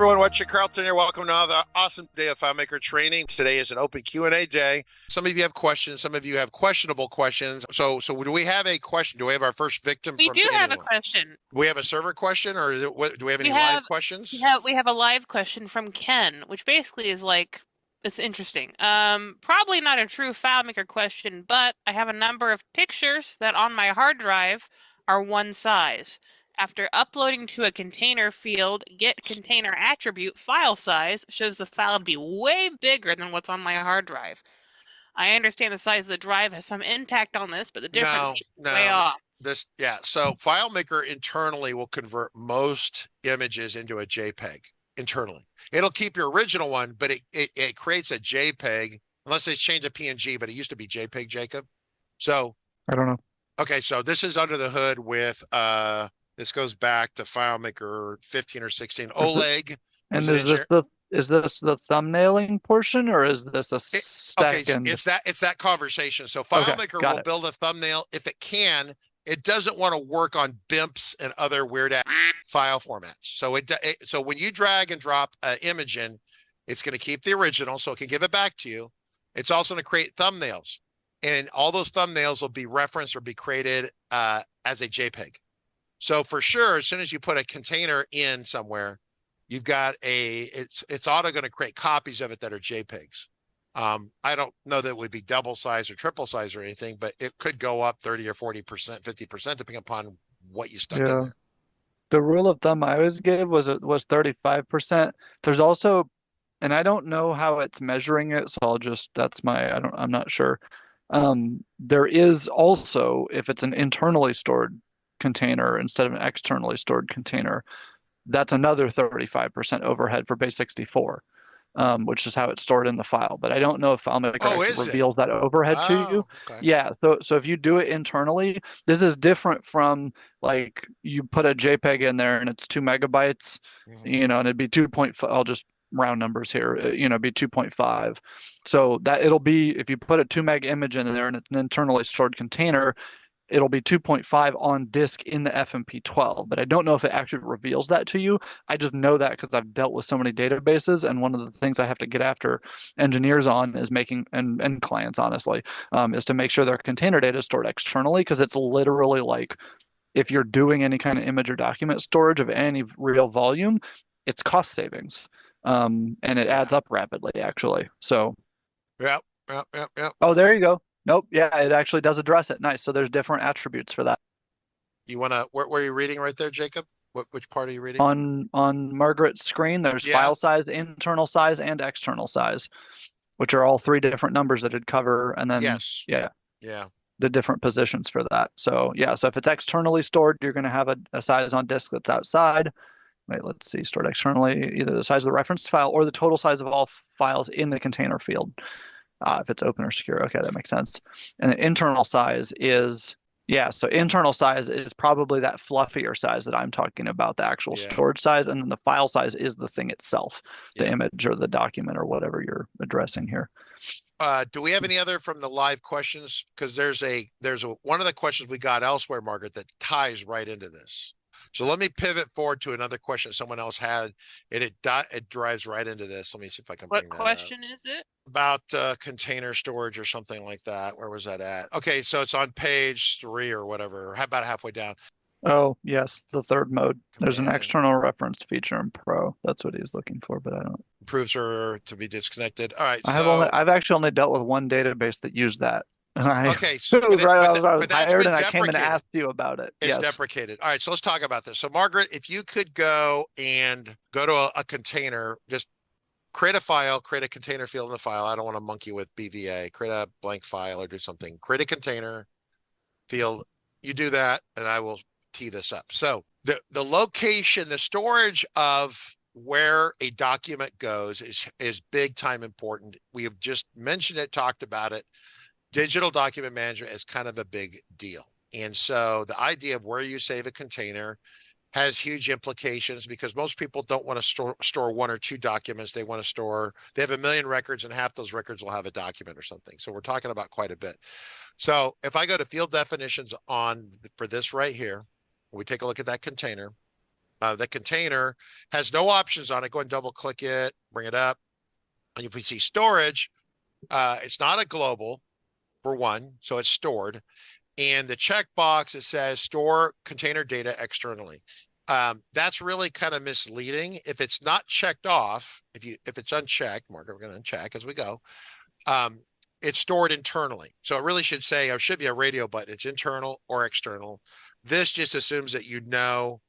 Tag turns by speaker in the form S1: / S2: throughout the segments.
S1: everyone, Watch Carlton here. Welcome to another awesome day of FileMaker training. Today is an open Q&A day. Some of you have questions. Some of you have questionable questions. So do we have a question? Do we have our first victim
S2: We
S1: from
S2: do
S1: anyone?
S2: have a question.
S1: Do we have a server question, or do we have any
S2: We
S1: live
S2: have
S1: questions?
S2: we have a live question from Ken, which basically is like, it's interesting. Probably not a true FileMaker question, but I have a number of pictures that on my hard drive are one size. After uploading to a container field, get container attribute file size shows the file to be way bigger than what's on my hard drive. I understand the size of the drive has some impact on this, but the difference
S1: No,
S2: seems way
S1: no.
S2: off.
S1: So FileMaker internally will convert most images into a JPEG internally. It'll keep your original one, but it creates a JPEG, unless they change a PNG, but it used to be JPEG, Jacob. So
S3: I don't know.
S1: okay, so this is under the hood with this goes back to FileMaker 15 or 16. Oleg was
S3: And
S1: an engineer.
S3: is this the thumbnailing portion, or is this a
S1: Okay,
S3: second?
S1: it's that conversation. So
S3: Okay,
S1: FileMaker
S3: got
S1: will
S3: it.
S1: build a thumbnail if it can. It doesn't want to work on BIMPs and other weird file formats. So when you drag and drop an image in, it's going to keep the original, so it can give it back to you. It's also going to create thumbnails, and all those thumbnails will be referenced or be created as a JPEG. So for sure, as soon as you put a container in somewhere, you've got it's auto going to create copies of it that are JPEGs. I don't know that it would be double size or triple size or anything, but it could go up 30 or 40%, 50%, depending upon what you stuck in there.
S3: The rule of thumb I always gave was 35%. There's also, and I don't know how it's measuring it, so I'm not sure. There is also, if it's an internally stored container instead of an externally stored container, that's another 35% overhead for base64. Which is how it's stored in the file. But I don't know if FileMaker actually reveals that overhead to you.
S1: Okay.
S3: Yeah, so if you do it internally, this is different from like you put a JPEG in there and it's 2 megabytes, and it'd be 2.5. I'll just round numbers here, it'd be 2.5. So that it'll be, if you put a 2 meg image in there and it's an internally stored container, it'll be 2.5 on disk in the FMP12, but I don't know if it actually reveals that to you. I just know that because I've dealt with so many databases, and one of the things I have to get after engineers on is making, and clients honestly, is to make sure their container data is stored externally, because it's literally like if you're doing any kind of image or document storage of any real volume, it's cost savings, and it adds up rapidly actually. So
S1: Yep.
S3: Oh, there you go. Nope. Yeah, it actually does address it. Nice. So there's different attributes for that.
S1: You want to, where are you reading right there, Jacob? Which part are you reading?
S3: On Margaret's screen, there's file size, internal size, and external size, which are all 3 different numbers that it'd cover. And then,
S1: yeah,
S3: the different positions for that. So yeah, so if it's externally stored, you're going to have a size on disk that's outside. Wait, let's see, stored externally, either the size of the reference file or the total size of all files in the container field. If it's open or secure. Okay, that makes sense. And the internal size is, so internal size is probably that fluffier size that I'm talking about, the actual storage size. And then the file size is the thing itself, the image or the document or whatever you're addressing here.
S1: Do we have any other from the live questions? Because there's one of the questions we got elsewhere, Margaret, that ties right into this. So let me pivot forward to another question someone else had, and it drives right into this. Let me see if I can bring that up.
S2: What question is it?
S1: About container storage or something like that. Where was that at? Okay, so it's on page 3 or whatever, about halfway down.
S3: Oh, yes, the third mode. There's an external reference feature in Pro. That's what he's looking for, but I don't.
S1: Proves her to be disconnected. All right,
S3: I've actually only dealt with one database that used that.
S1: Okay,
S3: so
S1: but
S3: I was
S1: that's
S3: hired
S1: been
S3: and I came and asked you about it.
S1: It's deprecated. All right, so let's talk about this. So Margaret, if you could go to a container, just create a file, create a container field in the file. I don't want to monkey with BVA. Create a blank file or do something. Create a container field. You do that, and I will tee this up. So the location, the storage of where a document goes is big time important. We have just mentioned it, talked about it. Digital document management is kind of a big deal. And so the idea of where you save a container has huge implications, because most people don't want to store 1 or 2 documents. They want to store, they have 1 million records, and half those records will have a document or something. So we're talking about quite a bit. So if I go to field definitions for this right here, we take a look at that container. The container has no options on it. Go ahead and double click it, bring it up. And if we see storage, it's not a global for one, so it's stored. And the checkbox, it says store container data externally. That's really kind of misleading. If it's not checked off, if it's unchecked, Mark, we're going to uncheck as we go. It's stored internally. So it really should say, or should be a radio button. It's internal or external. This just assumes that you know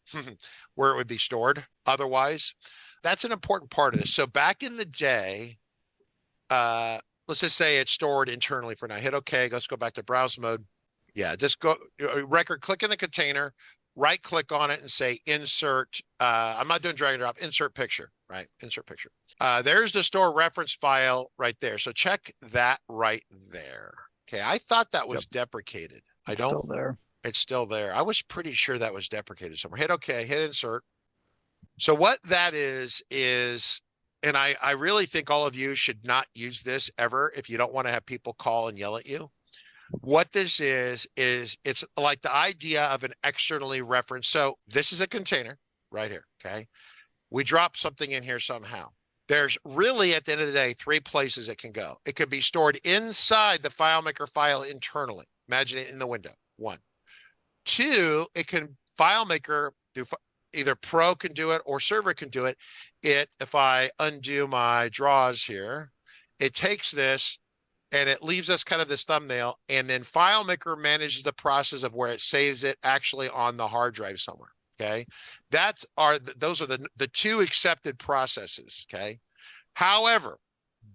S1: where it would be stored. Otherwise, that's an important part of this. So back in the day, let's just say it's stored internally for now. Hit OK. Let's go back to browse mode. Yeah, just go record, click in the container, right click on it and say insert. I'm not doing drag and drop, insert picture, right? Insert picture. There's the store reference file right there. So check that right there. Okay, I thought that was deprecated.
S3: It's still there.
S1: It's still there. I was pretty sure that was deprecated somewhere. Hit OK, hit insert. So what that is, and I really think all of you should not use this ever if you don't want to have people call and yell at you. What this is it's like the idea of an externally referenced. So this is a container right here, okay? We drop something in here somehow. There's really, at the end of the day, 3 places it can go. It can be stored inside the FileMaker file internally. Imagine it in the window, 1. 2, it can FileMaker do, either Pro can do it or Server can do it. If I undo my draws here, it takes this and it leaves us kind of this thumbnail, and then FileMaker manages the process of where it saves it actually on the hard drive somewhere. Okay, those are the 2 accepted processes. Okay, however,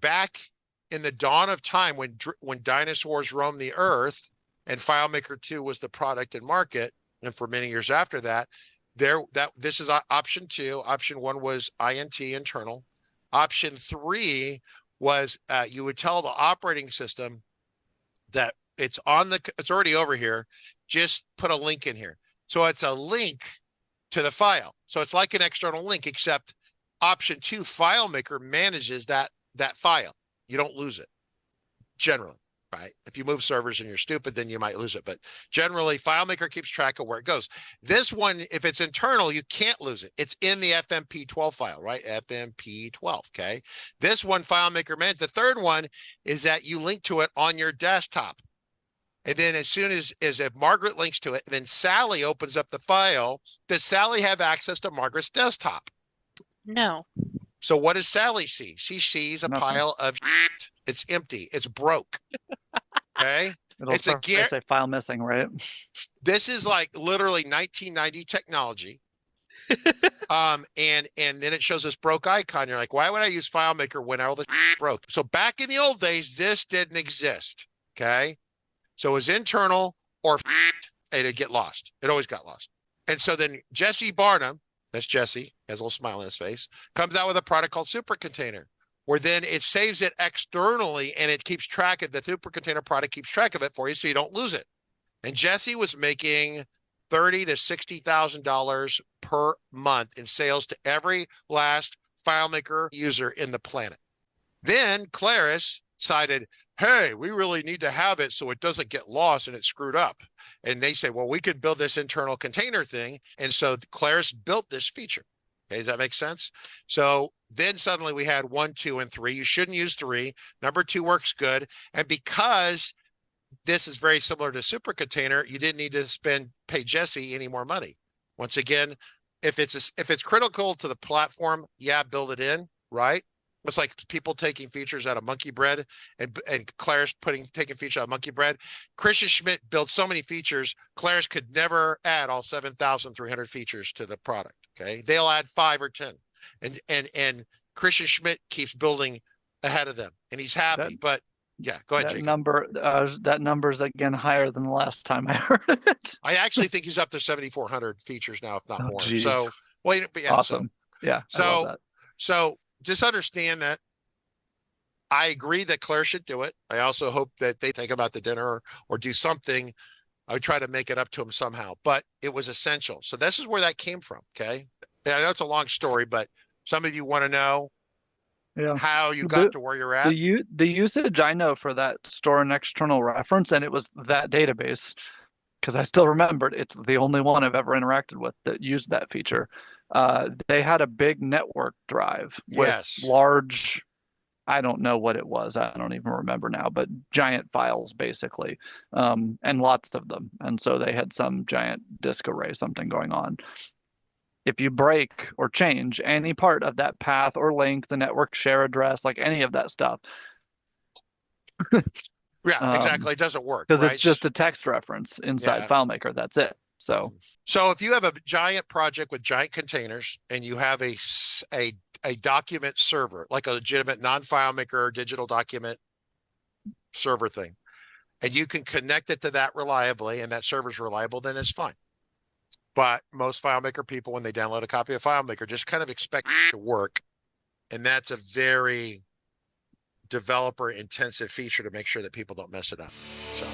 S1: back in the dawn of time when dinosaurs roamed the earth and FileMaker 2 was the product and market, and for many years after that, this is option 2. Option 1 was INT internal. Option 3 was you would tell the operating system that it's already over here. Just put a link in here. So it's a link to the file. So it's like an external link, except option 2, FileMaker manages that file. You don't lose it generally, right? If you move servers and you're stupid, then you might lose it. But generally, FileMaker keeps track of where it goes. This one, if it's internal, you can't lose it. It's in the FMP12 file, right? FMP12, okay? This one, FileMaker meant. The third one is that you link to it on your desktop. And then as soon as if Margaret links to it, then Sally opens up the file. Does Sally have access to Margaret's desktop?
S2: No.
S1: So what does Sally see? She sees a
S3: Nothing.
S1: pile of shit. It's empty. It's broke. Okay. It's a gear.
S3: Say file missing, right?
S1: This is like literally 1990 technology. And then it shows this broke icon. You're like, why would I use FileMaker when all the shit broke? So back in the old days, this didn't exist. Okay. So it was internal or and it'd get lost. It always got lost. And so then Jesse Barnum, that's Jesse, has a little smile on his face, comes out with a product called Super Container, where then it saves it externally and it keeps track of the Super Container product, keeps track of it for you so you don't lose it. And Jesse was making $30,000 to $60,000 per month in sales to every last FileMaker user in the planet. Then Claris decided, hey, we really need to have it so it doesn't get lost and it's screwed up. And they say, well, we could build this internal container thing. And so Claris built this feature. Okay, does that make sense? So then suddenly we had 1, 2, and 3. You shouldn't use 3. Number 2 works good. And because this is very similar to Super Container, you didn't need to pay Jesse any more money. Once again, if it's critical to the platform, yeah, build it in, right? It's like people taking features out of Monkey Bread and Claris taking features out of Monkey Bread. Christian Schmidt built so many features, Claris could never add all 7,300 features to the product. Okay, they'll add 5 or 10, and Christian Schmidt keeps building ahead of them, and he's happy. But yeah, go ahead, Jacob.
S3: That number's again higher than the last time I heard it.
S1: I actually think he's up to 7,400 features now, if not more.
S3: Geez.
S1: So wait, yeah,
S3: awesome. I love that.
S1: So just understand that I agree that Claire should do it. I also hope that they take him out to dinner or do something. I would try to make it up to him somehow, but it was essential. So this is where that came from. Okay. And I know it's a long story, but some of you want to know how you got to where you're at.
S3: The usage I know for that store and external reference, and it was that database, because I still remembered it's the only one I've ever interacted with that used that feature. they had a big network drive with
S1: Yes.
S3: large, I don't know what it was. I don't even remember now, but giant files basically, and lots of them. And so they had some giant disk array, something going on. If you break or change any part of that path or link, the network share address, like any of that stuff,
S1: Yeah, exactly. It doesn't work,
S3: because
S1: right?
S3: it's just a text reference inside
S1: Yeah.
S3: FileMaker. That's it. So
S1: if you have a giant project with giant containers and you have a document server, like a legitimate non-FileMaker digital document server thing, and you can connect it to that reliably and that server's reliable, then it's fine. But most FileMaker people, when they download a copy of FileMaker, just kind of expect it to work. And that's a very developer intensive feature to make sure that people don't mess it up. So.